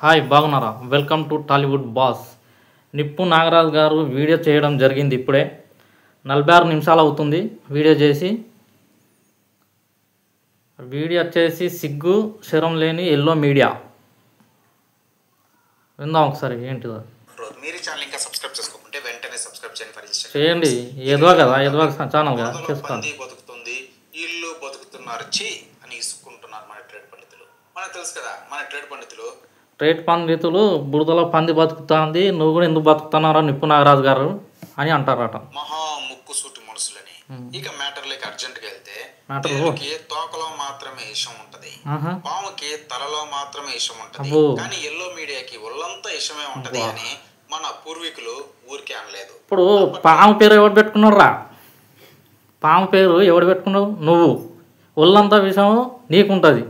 Hi బాగున్నారా? Welcome to Tollywood boss. నిప్పు నాగరాజు గారు వీడియో చేయడం జరిగింది. ఇప్పుడే 46 నిమిషాలు అవుతుంది వీడియో చేసి. వీడియో వచ్చేసి సిగ్గు శరం లేని ఎల్లో మీడియా. విందాం ఒకసారి ఏంటిదో. మీరు ఛానల్ ఇంకా సబ్స్క్రైబ్ చేసుకోకుంటే వెంటనే సబ్స్క్రైబ్ చేయండి. ఏదో కదా, ఏదో ఛానల్ కదా, చేసుకోండి. బతుకుతుంది, ఇల్లు బతుకుతున్నారు చి అని ఇసుకుంటున్నారు మన ట్రేడ్ పండితులు. మనకు తెలుసు కదా, మన ట్రేడ్ పండితులు బురదలో పంది బతుకుతుంది, నువ్వు కూడా ఎందుకు బతుకుతున్నారా నిప్పు నాగరాజు గారు అని అంటారట. మహా ముక్కు సూటి మనుషులని. ఇక మ్యాటర్లోకి అర్జెంట్గా వెళ్తే, తేలుకి తోకలో మాత్రమే ఇషం ఉంటది, పాముకి తలలో మాత్రమే ఇషం ఉంటది, కానీ ఎల్లో మీడియాకి ఒళ్ళంతా ఇషమే ఉంటది అని మన పూర్వీకులు ఊరికే అనలేదు. ఇప్పుడు పాము పేరు ఎవడు పెట్టుకున్నాడు రా? పాము పేరు ఎవడు పెట్టుకున్నావు? నువ్వు. ఒళ్ళంతా విషయం నీకుంటుంది.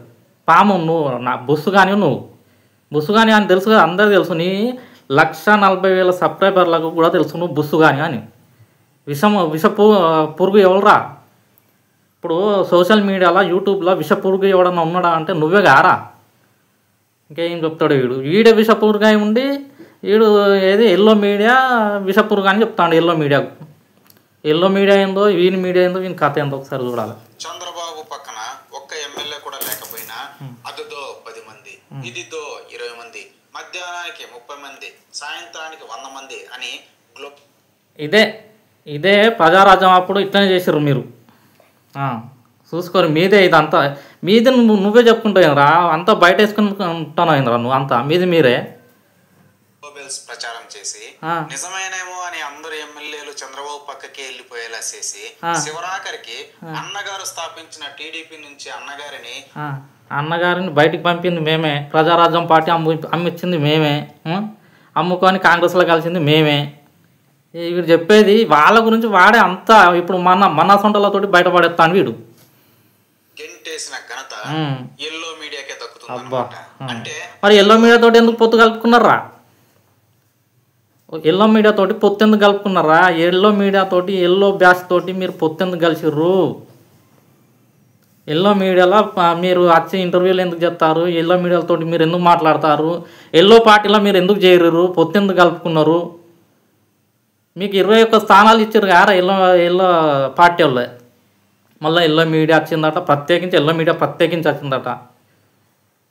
పాము నువ్వు, నా బుస్సు కానీ నువ్వు బుస్సు కానీ అని తెలుసు కదా, అందరికీ తెలుసు. నీ 140,000 సబ్స్క్రైబర్లకు కూడా తెలుసు నువ్వు బుస్సు కానీ అని. విష పురుగు ఎవరురా? ఇప్పుడు సోషల్ మీడియాలో యూట్యూబ్లో విష పురుగు ఎవడన్నా ఉన్నాడా అంటే నువ్వే కారా. ఇంకేం చెప్తాడు వీడే విష పురుగు అయి ఉండి వీడు ఏది ఎల్లో మీడియా విష పురుగు అని చెప్తాడు. ఎల్లో మీడియా ఏందో, వీని మీడియా ఏందో, వీని కథ ఏందో ఒకసారి చూడాలి. చంద్రబాబు పక్కన ఒక్క ఎమ్మెల్యే కూడా లేకపోయినా అదిదో 10 మంది, ఇదిదో 20 మంది, మధ్యాహ్నానికి 30 మంది, సాయంత్రానికి 100 మంది అని ఇదే ప్రజారాజ్యం. అప్పుడు ఇట్లనే చేసారు మీరు. చూసుకోరు. మీదే ఇదంతా మీది. నువ్వే చెప్పుకుంటావు రా, అంతా బయట వేసుకుంటున్నావు రా నువ్వు. అంతా మీరే ప్రచారం చేసి నిజమేనేమో అని అందరు ఎమ్మెల్యేలు చంద్రబాబు పక్కకి వెళ్ళిపోయేలా చేసి శివరాఖరికి అన్నగారు స్థాపించిన టీడీపీ నుంచి అన్నగారిని బయటికి పంపింది మేమే. ప్రజారాజ్యం పార్టీ అమ్మిచ్చింది మేమే. అమ్ముకొని కాంగ్రెస్లో కలిసింది మేమే. వీడు చెప్పేది వాళ్ళ గురించి వాడే అంతా. ఇప్పుడు మన సొంటలతోటి బయటపడేస్తాను వీడు. ఎల్లో మీడియాకే దక్కుతుంది. మరి ఎల్లో మీడియా తోటి ఎందుకు పొత్తు కలుపుకున్నారా? ఎల్లో మీడియా తోటి పొత్తు ఎందుకు కలుపుకున్నారా? ఎల్లో మీడియా తోటి, ఎల్లో బ్యాచ్ తోటి మీరు పొత్తు ఎందుకు కలిసిర్రు? ఎల్లో మీడియాలో మీరు వచ్చి ఇంటర్వ్యూలు ఎందుకు చెప్తారు? ఎల్లో మీడియాలతో మీరు ఎందుకు మాట్లాడతారు? ఎల్లో పార్టీలో మీరు ఎందుకు చేరరు? పొత్తు ఎందుకు కలుపుకున్నారు? మీకు 21 స్థానాలు ఇచ్చారు కదా ఎల్లో పార్టీ వాళ్ళే. మళ్ళీ ఎల్లో మీడియా వచ్చిందట, ప్రత్యేకించి ఎల్లో మీడియా ప్రత్యేకించి వచ్చిందట.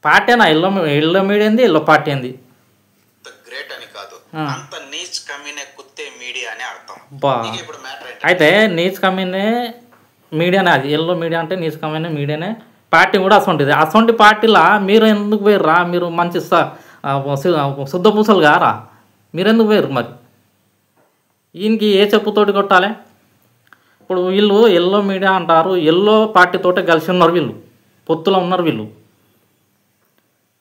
పార్టీనా ఎల్లో మీడియా ఏంది, ఎల్లో పార్టీ ఏంది? గ్రేట్ అని కాదు, అంత నీచ్ కమ్యూనే కుత్తే మీడియా అని అర్థం. అయితే నీచ్ కమ్యూనే మీడియానే అది. ఎల్లో మీడియా అంటే నీచ్ కమ్యూనే మీడియానే. పార్టీ కూడా అసొంటి పార్టీలా మీరు ఎందుకు పోయిర్రా? మీరు మంచి శుద్ధ పూసలు కారా? మీరెందుకు పోయిర్రు? మరి ఈయనకి ఏ చెప్పుతోటి కొట్టాలి? ఇప్పుడు వీళ్ళు ఎల్లో మీడియా అంటారు, ఎల్లో పార్టీతోటే కలిసి ఉన్నారు వీళ్ళు, పొత్తులో ఉన్నారు వీళ్ళు.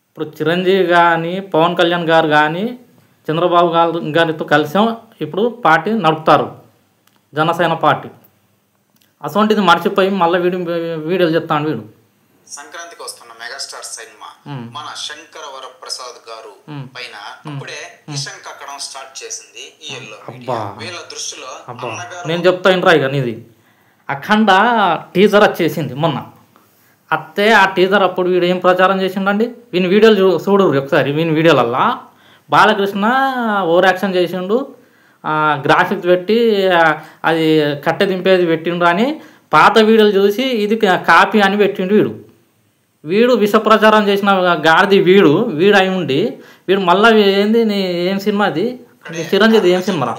ఇప్పుడు చిరంజీవి కానీ, పవన్ కళ్యాణ్ గారు కానీ, చంద్రబాబు గారితో కలిసి ఇప్పుడు పార్టీ నడుపుతారు, జనసేన పార్టీ. అసొంటిది మర్చిపోయి మళ్ళీ వీడియోలు చెప్తాను వీడు. సంక్రాంతికి వస్తున్న మెగాస్టార్ సినిమా మన శంకర వరప్రసాద్ గారు పైన అప్పుడే ఇషం కక్కడం స్టార్ట్ చేసింది ఈ ఎల్లో మీడియా. వీళ్ళ దృష్టిలో నేను చెప్తాను రా ఇక నీది. అఖండ టీజర్ వచ్చేసింది మొన్న. అత్తే ఆ టీజర్ అప్పుడు వీడు ఏం ప్రచారం చేసిండండి? వీని వీడియోలు చూడరు ఒకసారి. వీని వీడియోలల్లా బాలకృష్ణ ఓవర్ యాక్షన్ చేసిండు, గ్రాఫిక్స్ పెట్టి అది కట్టె దింపేది పెట్టిండు అని పాత వీడియోలు చూసి ఇది కాపీ అని పెట్టిండు వీడు విష ప్రచారం చేసిన గాడిది వీడు అయి ఉండి వీడు మళ్ళీ ఏంది ఏం సినిమా అది? చిరంజీవి ఏం సినిమా రా?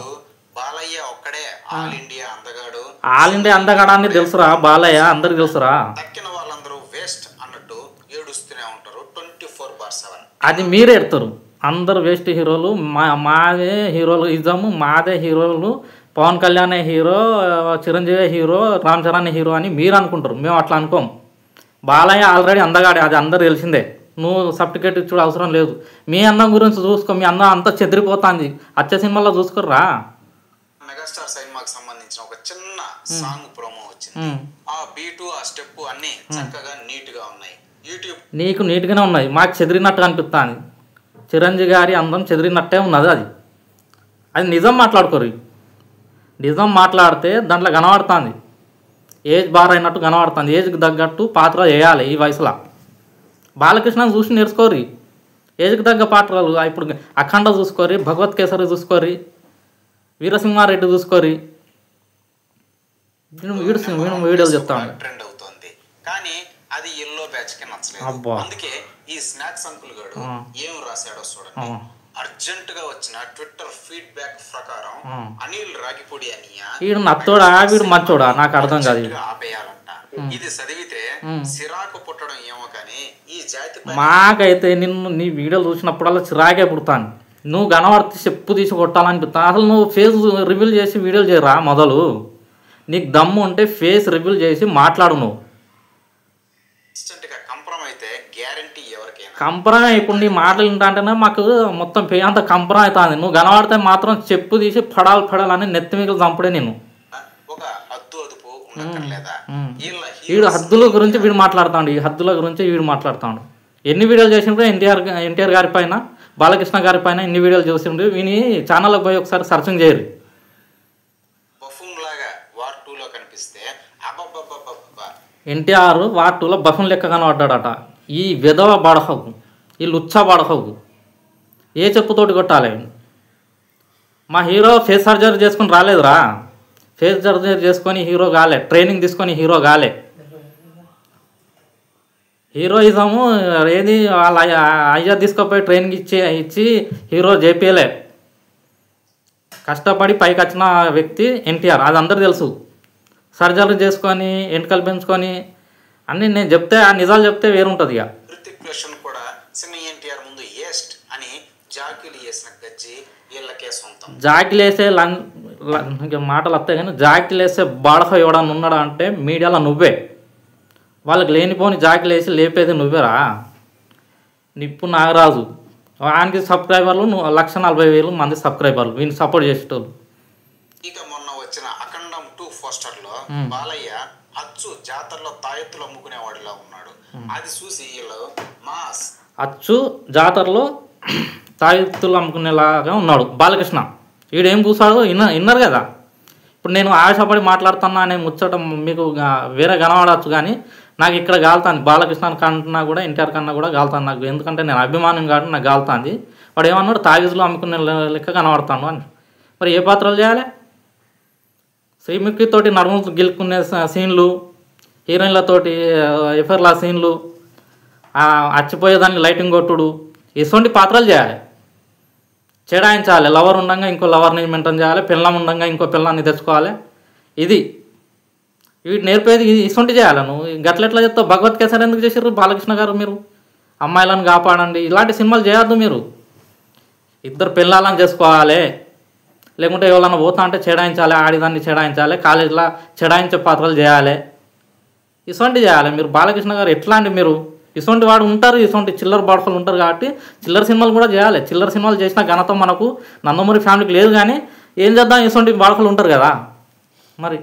ఆల్ ఇండియా అందగాడు అని తెలుసురా బాలయ్య, అందరికి తెలుసురా. అది మీరే ఎడతారు. అందరు వేస్ట్ హీరోలు, మాదే హీరోలు ఇజము, మాదే హీరోలు, Pawan Kalyan hero, Chiranjeevi hero, Ram Charan hero అని మీరు అనుకుంటారు. మేము అట్లా అనుకోం. బాలయ్య ఆల్రెడీ అందగాడే, అది అందరు తెలిసిందే. నువ్వు సర్టిఫికేట్ ఇచ్చుడు అవసరం లేదు. మీ అందం గురించి చూసుకో. మీ అందం అంతా చెదిరిపోతుంది. వచ్చే సినిమాలో చూసుకోర్రా. మెగాస్టార్ సినిమాకి సంబంధించిన ఒక చిన్న సాంగ్ ప్రోమో వచ్చింది. ఆ బీటు, ఆ స్టెప్ అన్ని చక్కగా నీట్ గా ఉన్నాయి. యూట్యూబ్ నీకు నీట్గానే ఉన్నాయి, మాకు చెదిరినట్టుగా అనిపిస్తుంది. చిరంజీవి గారి అందం చెదిరినట్టే ఉన్నది. అది నిజం మాట్లాడుకోరు. నిజం మాట్లాడితే దాంట్లో కనబడుతుంది, ఏజ్ బార్ అయినట్టు కనబడుతుంది. ఏజ్కి తగ్గట్టు పాత్ర వేయాలి ఈ వయసులో. బాలకృష్ణ చూసి నేర్చుకోరు. ఏజ్కి తగ్గ పాత్రలు ఇప్పుడు అఖండ చూసుకోరి, భగవత్ కేసరి చూసుకోరి, వీరసింహారెడ్డి చూసుకోరి, వీడియోలు చెప్తాను. ట్రెండ్ అవుతుంది కానీ అది ఎల్లో బ్యాచ్ కి నచ్చలేదు. అందుకే ఈ స్నాక్స్ అంకుల్ గాడు ఏం రాశాడో చూడండి. అర్జెంట్ గా వచ్చిన ట్విట్టర్ ఫీడ్బ్యాక్ ప్రకారం అనిల్ రాగిపొడి అనియా వీడు నత్తోడా వీడు మంచోడా నాకు అర్థం కాదు. ఆపేయాలంట. ఇది చదివితే సిరాకు పుట్టడం ఏమో కానీ ఈ జాతి మాకైతే నిన్ను నీ వీడియోలు చూసినప్పుడల్లా చిరాకే పుడతాను. నువ్వు కనబడితే చెప్పు తీసి కొట్టాలనిపిస్తాను. అసలు నువ్వు ఫేస్ రివీల్ చేసి వీడియోలు చేయరా మొదలు. నీకు దమ్ము ఉంటే ఫేస్ రివీల్ చేసి మాట్లాడు. నువ్వు కంపరం ఇప్పుడు నీ మాటలు వింటాంటేనే మాకు మొత్తం పే అంత కంపరం అవుతుంది. నువ్వు కనబడితే మాత్రం చెప్పు తీసి పడాలని నెత్తి మీకు చంపుడే నేను. వీడు హద్దుల గురించి వీడు మాట్లాడుతాడు. ఈ హద్దుల గురించి వీడు మాట్లాడుతాడు. ఎన్ని వీడియోలు చేసిండ్రు ఎన్టీఆర్ గారి పైన, బాలకృష్ణ గారి పైన ఎన్ని వీడియోలు చూసిండ్రు. వీని ఛానల్కి పోయి ఒకసారి సర్చింగ్ చేయరు. ఎన్టీఆర్ వార్ 2లో బఫన్ లెక్క కనబడ్డాడట. ఈ విధవ బడహకు, ఈ లుచ్చ బడహకు ఏ చెప్పుతోటి కొట్టాలి. మా హీరో ఫేస్ సర్జరీ చేసుకుని రాలేదురా. ఫేస్ సర్జరీ చేసుకొని హీరో కాలే, ట్రైనింగ్ తీసుకొని హీరో కాలే. హీరోయిజము ఏది వాళ్ళ అయ్యా తీసుకుపోయి ట్రైనింగ్ ఇచ్చి హీరో చేపియలే. కష్టపడి పైకి వచ్చిన వ్యక్తి ఎన్టీఆర్, అది అందరూ తెలుసు. సర్జరీ చేసుకొని ఎంటకలు పెంచుకొని అన్నీ నేను చెప్తే ఆ నిజాలు చెప్తే వేరుంటుంది. ఇక హృతిక్ రోషన్ కూడా చిన్న ఎన్టీఆర్ ముందు ఏస్ట్ అని జాకీలు వేసిన గజ్జి వీళ్ళకే సొంతం. జాకీలు వేసే మాటలు వస్తాయి కానీ జాకీలు వేసే బాడహ ఎవడన్నా ఉన్నాడా అంటే మీడియాలో నువ్వే. వాళ్ళకి లేనిపోని జాకీలు వేసి లేపేది నువ్వేరా. నిప్పు నాగరాజు ఆయనకి సబ్స్క్రైబర్లు 1,40,000 మంది సబ్స్క్రైబర్లు, వీళ్ళని సపోర్ట్ చేసేటోళ్ళు. ఇక మొన్న వచ్చిన అఖండం 2 పోస్టర్లో బాలయ్య అచ్చు జాతరలో తాయెత్తులు అమ్ముకునేవాడిలా ఉన్నాడు. అది చూసి వీళ్ళు మాస్ అచ్చు జాతరలో తాయెత్తులు అమ్ముకునేలాగా ఉన్నాడు బాలకృష్ణ. వీడేం కూసాడు విన్నారు కదా. ఇప్పుడు నేను ఆశపడి మాట్లాడుతున్నా అనే ముచ్చట మీకు వేరే కనబడచ్చు కానీ నాకు ఇక్కడ గాలుతుంది. బాలకృష్ణ కన్నా కూడా ఎన్టీఆర్ కన్నా కూడా గాలుతుంది నాకు. ఎందుకంటే నేను అభిమానం కాబట్టి నాకు గాలుతుంది. వాడు ఏమన్నాడు తాయిజులు అమ్ముకునే లెక్క కనబడతాను అని. మరి ఏ పాత్రలు చేయాలి? శ్రీముఖితోటి నడుములు గెలుకునే సీన్లు, హీరోయిన్లతోటి ఎఫర్లా సీన్లు, అచ్చిపోయేదానికి లైటింగ్ కొట్టుడు, ఇటువంటి పాత్రలు చేయాలి. చెడాయించాలి. లవర్ ఉండగా ఇంకో లవర్ని మెయింటైన్ చేయాలి, పిల్లం ఉండగా ఇంకో పిల్లాన్ని తెచ్చుకోవాలి. ఇది వీటి నేర్పేది ఇటువంటి చేయాలి. నువ్వు గట్లెట్లా చెప్తావు? భగవత్ కేసరి ఎందుకు చేసారు బాలకృష్ణ గారు? మీరు అమ్మాయిలను కాపాడండి, ఇలాంటి సినిమాలు చేయొద్దు. మీరు ఇద్దరు పిల్లలను చేసుకోవాలి, లేకుంటే ఎవరైనా పోతా అంటే చెడాయించాలి, ఆడిదాన్ని చెడాయించాలి, కాలేజీలో చెడాయించే పాత్రలు చేయాలి, ఇటువంటి చేయాలి. మీరు బాలకృష్ణ గారు ఎట్లా అండి? మీరు ఇటువంటి వాడు ఉంటారు, ఇటువంటి చిల్లర బాడకలు ఉంటారు కాబట్టి చిల్లర సినిమాలు కూడా చేయాలి. చిల్లర సినిమాలు చేసిన ఘనత మనకు నందమూరి ఫ్యామిలీకి లేదు. కానీ ఏం చేద్దాం, ఇటువంటి బాడకలు ఉంటారు కదా. మరి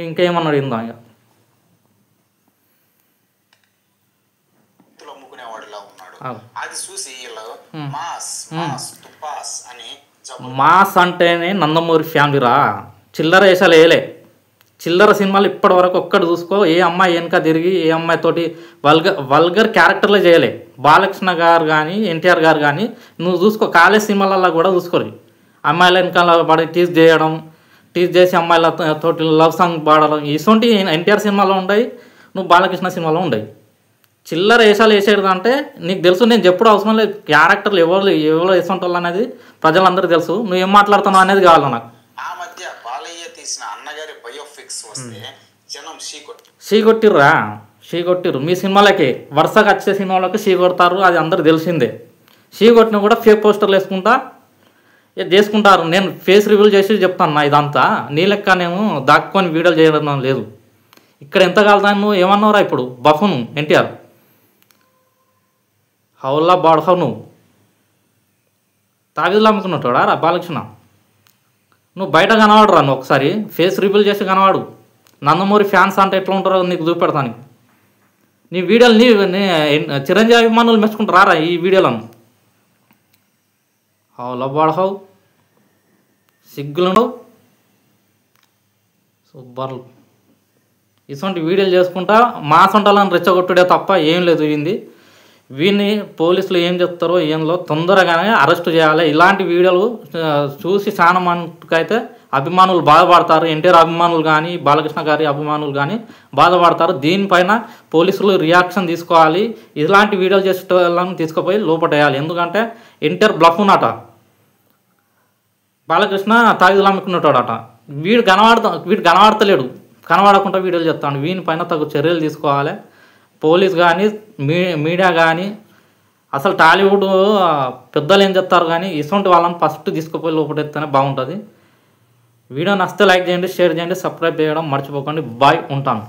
ఇంకేమన్నాడు ఇందా ఇక మాస్ అంటేనే నందమూరి ఫ్యామిలీ రా. చిల్లర వేసాలు వేయలే. చిల్లర సినిమాలు ఇప్పటి వరకు ఒక్కటి చూసుకో. ఏ అమ్మాయి వెనక తిరిగి ఏ అమ్మాయితోటి వల్గర్ క్యారెక్టర్లే చేయలే. బాలకృష్ణ గారు కానీ ఎన్టీఆర్ గారు కానీ నువ్వు చూసుకో. కాలేజ్ సినిమాలలో కూడా చూసుకోరు. అమ్మాయిల వెనకాల పడి టీజ్ చేయడం, టీజ్ చేసి అమ్మాయిలతోటి లవ్ సాంగ్ పాడడం, ఇటువంటి ఎన్టీఆర్ సినిమాలో ఉంటాయి, నువ్వు బాలకృష్ణ సినిమాలో ఉంటాయి. చిల్లర వేసాలు వేసేది అంటే నీకు తెలుసు. నేను చెప్పుడు అవసరం లేదు. క్యారెక్టర్లు ఎవరు వేసుకుంటే వాళ్ళు అనేది ప్రజలందరికీ తెలుసు. నువ్వు ఏం మాట్లాడుతున్నావు అనేది కావాలి నాకు. ఆ మధ్య బాలయ్య తీసిన అన్నగారి బయోపిక్స్ వస్తే జనం షీ కొట్టిర్రు. మీ సినిమాలకి వరుసగా వచ్చే సినిమాలకు షీ కొడతారు, అది అందరు తెలిసిందే. షీ కొట్టిన కూడా ఫేక్ పోస్టర్లు వేసుకుంటా చేసుకుంటారు. నేను ఫేస్ రివీల్ చేసి చెప్తాను నా ఇదంతా. నీ లెక్క నేను దాక్కొని వీడియోలు చేయడం లేదు. ఇక్కడ ఎంత కాలుతాను? నువ్వు ఏమన్నావురా ఇప్పుడు? బఫను ఎన్టీఆర్ హౌల్లా బాడహవు. నువ్వు తాగిదులు అమ్ముకున్నట్టుడా రా బాలకృష్ణ? నువ్వు బయట కనవాడురా. నువ్వు ఒకసారి ఫేస్ రివీల్ చేసి కనవాడు. నందమూరి ఫ్యాన్స్ అంటే ఎట్లా ఉంటారో నీకు చూపెడతాను. నీ వీడియోలు చిరంజీవి అభిమానులు మెచ్చుకుంటారా ఈ వీడియోలను? హౌలా బాడహవు, సిగ్గులుండవు, సూపర్లు. ఇటువంటి వీడియోలు చేసుకుంటా మా సొంటాలను రెచ్చగొట్టుడే తప్ప ఏం లేదు. ఇది వీని పోలీసులు ఏం చెప్తారో ఏంలో తొందరగానే అరెస్ట్ చేయాలి. ఇలాంటి వీడియోలు చూసి చాలా మందికైతే అభిమానులు బాధపడతారు. ఎన్టీఆర్ అభిమానులు కానీ బాలకృష్ణ గారి అభిమానులు కానీ బాధపడతారు. దీనిపైన పోలీసులు రియాక్షన్ తీసుకోవాలి. ఇలాంటి వీడియోలు చేసే వాళ్ళని తీసుకుపోయి లోపటేయాలి. ఎందుకంటే ఎన్టీఆర్ బ్లఫ్ ఉన్నట, బాలకృష్ణ తాయిదులు అమ్ముకున్నటాడట. వీడు కనబడతలేడు, కనబడకుండా వీడియోలు చెప్తాడు. వీనిపైన తగు చర్యలు తీసుకోవాలి పోలీస్ కానీ మీడియా కానీ. అసలు టాలీవుడ్ పెద్దలు ఏం చెప్తారు కానీ ఇటువంటి వాళ్ళని ఫస్ట్ తీసుకుపోయి లోపటెత్తేనే బాగుంటుంది. వీడియో నచ్చితే లైక్ చేయండి, షేర్ చేయండి, సబ్స్క్రైబ్ చేయడం మర్చిపోకండి. బాయ్, ఉంటాను.